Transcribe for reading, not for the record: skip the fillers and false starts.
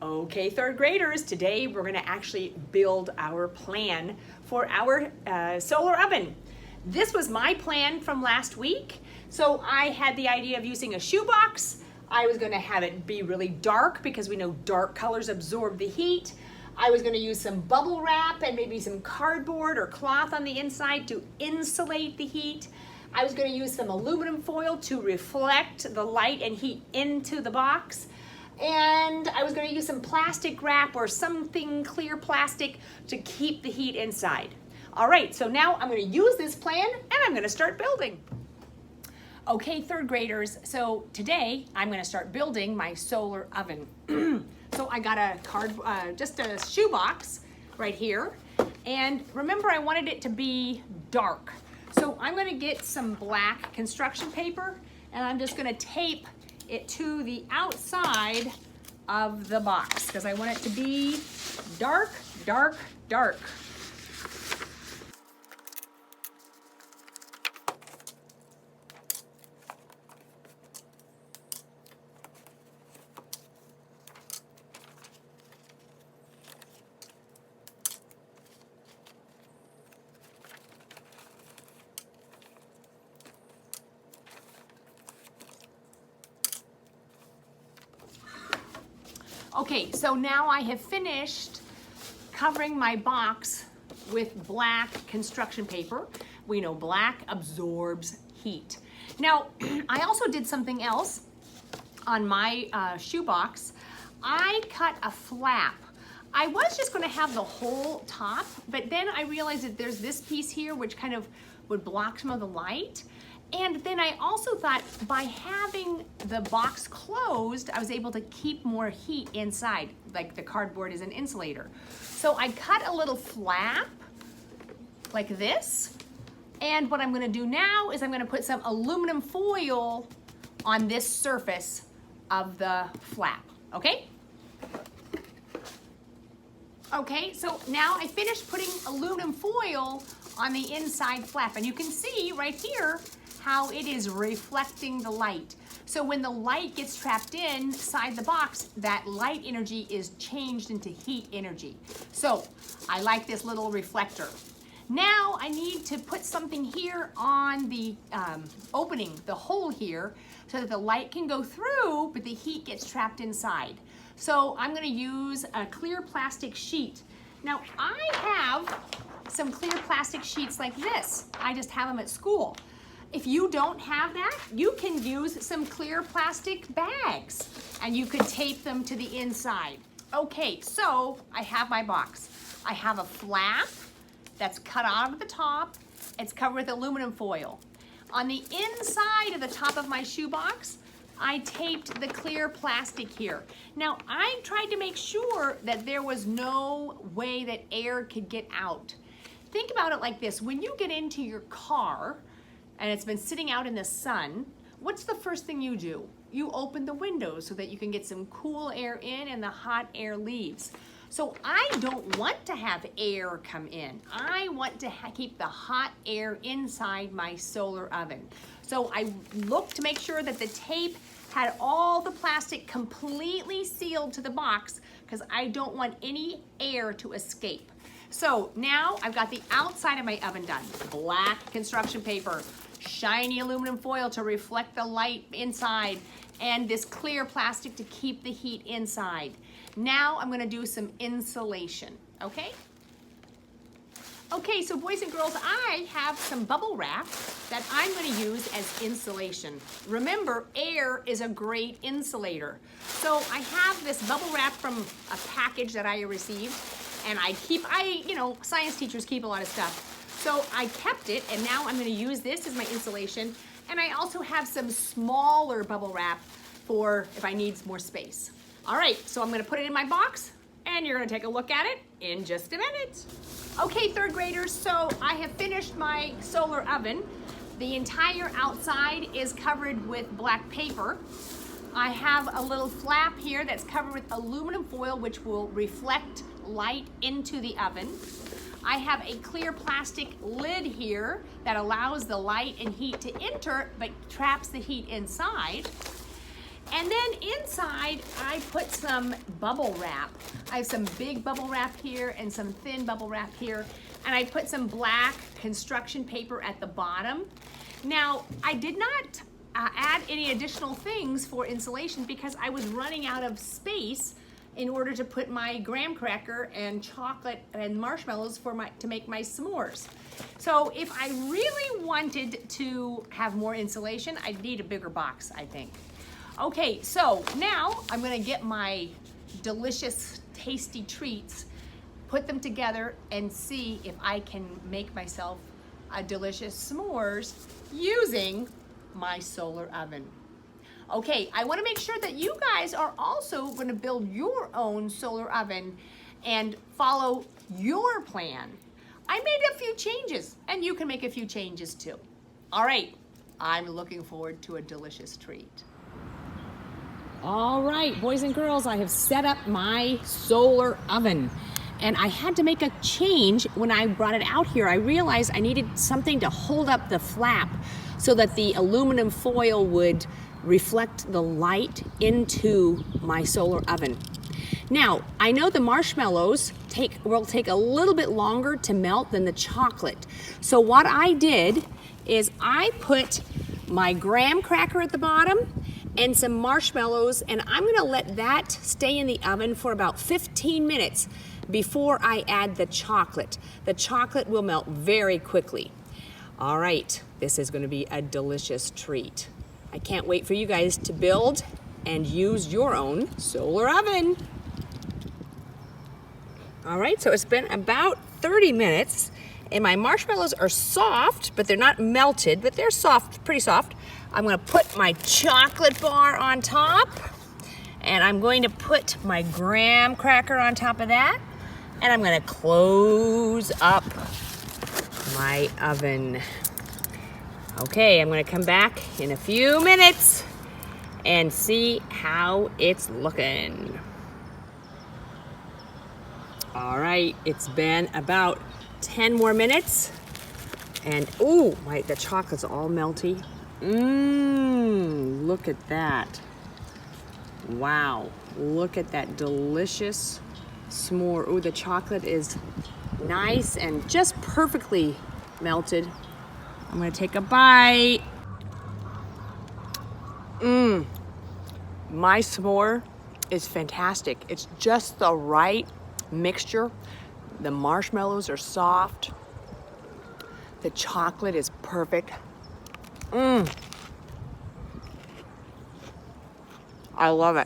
Okay, third graders, today we're going to actually build our plan for our solar oven. This was my plan from last week. So I had the idea of using a shoebox. I was going to have it be really dark because we know dark colors absorb the heat. I was going to use some bubble wrap and maybe some cardboard or cloth on the inside to insulate the heat. I was going to use some aluminum foil to reflect the light and heat into the box. And I was going to use some plastic wrap or something clear plastic to keep the heat inside. All right, so now I'm going to use this plan and I'm going to start building. Okay, third graders, so today I'm going to start building my solar oven. So I got just a shoebox right here. And remember, I wanted it to be dark. So I'm going to get some black construction paper and I'm just going to tape it to the outside of the box because I want it to be dark, dark, dark. Okay, so now I have finished covering my box with black construction paper. We know black absorbs heat. Now, I also did something else on my shoebox. I cut a flap. I was just going to have the whole top, but then I realized that there's this piece here which kind of would block some of the light. And then I also thought by having the box closed, I was able to keep more heat inside, like the cardboard is an insulator. So I cut a little flap like this. And what I'm gonna do now is I'm gonna put some aluminum foil on this surface of the flap, okay? Okay, so now I finished putting aluminum foil on the inside flap. And you can see right here how it is reflecting the light. So when the light gets trapped inside the box, that light energy is changed into heat energy. So I like this little reflector. Now I need to put something here on the opening, the hole here, so that the light can go through, but the heat gets trapped inside. So I'm gonna use a clear plastic sheet. Now I have some clear plastic sheets like this. I just have them at school. If you don't have that, you can use some clear plastic bags and you could tape them to the inside. Okay, so I have my box. I have a flap that's cut out of the top. It's covered with aluminum foil. On the inside of the top of my shoebox, I taped the clear plastic here. Now, I tried to make sure that there was no way that air could get out. Think about it like this. When you get into your car, and it's been sitting out in the sun, what's the first thing you do? You open the windows so that you can get some cool air in and the hot air leaves. So I don't want to have air come in. I want to keep the hot air inside my solar oven. So I looked to make sure that the tape had all the plastic completely sealed to the box because I don't want any air to escape. So now I've got the outside of my oven done. Black construction paper, shiny aluminum foil to reflect the light inside, and this clear plastic to keep the heat inside. Now I'm gonna do some insulation, okay? Okay, so boys and girls, I have some bubble wrap that I'm gonna use as insulation. Remember, air is a great insulator. So I have this bubble wrap from a package that I received, and science teachers keep a lot of stuff. So I kept it, and now I'm gonna use this as my insulation. And I also have some smaller bubble wrap for if I need more space. All right, so I'm gonna put it in my box, and you're gonna take a look at it in just a minute. Okay, third graders, so I have finished my solar oven. The entire outside is covered with black paper. I have a little flap here that's covered with aluminum foil, which will reflect light into the oven. I have a clear plastic lid here that allows the light and heat to enter, but traps the heat inside. And then inside, I put some bubble wrap. I have some big bubble wrap here and some thin bubble wrap here. And I put some black construction paper at the bottom. Now, I did not add any additional things for insulation because I was running out of space in order to put my graham cracker and chocolate and marshmallows to make my s'mores. So if I really wanted to have more insulation, I'd need a bigger box, I think. Okay, so now I'm gonna get my delicious, tasty treats, put them together and see if I can make myself a delicious s'mores using my solar oven. Okay, I wanna make sure that you guys are also gonna build your own solar oven and follow your plan. I made a few changes and you can make a few changes too. All right, I'm looking forward to a delicious treat. All right, boys and girls, I have set up my solar oven. And I had to make a change when I brought it out here. I realized I needed something to hold up the flap so that the aluminum foil would reflect the light into my solar oven. Now, I know the marshmallows will take a little bit longer to melt than the chocolate. So what I did is I put my graham cracker at the bottom and some marshmallows, and I'm gonna let that stay in the oven for about 15 minutes before I add the chocolate. The chocolate will melt very quickly. All right, this is gonna be a delicious treat. I can't wait for you guys to build and use your own solar oven. All right, so it's been about 30 minutes and my marshmallows are soft, but they're not melted, but they're soft, pretty soft. I'm gonna put my chocolate bar on top and I'm going to put my graham cracker on top of that and I'm gonna close up my oven. Okay, I'm gonna come back in a few minutes and see how it's looking. All right, it's been about 10 more minutes and ooh, the chocolate's all melty. Look at that. Wow, look at that delicious s'more. Ooh, the chocolate is nice and just perfectly melted. I'm gonna take a bite. My s'more is fantastic. It's just the right mixture. The marshmallows are soft. The chocolate is perfect. I love it.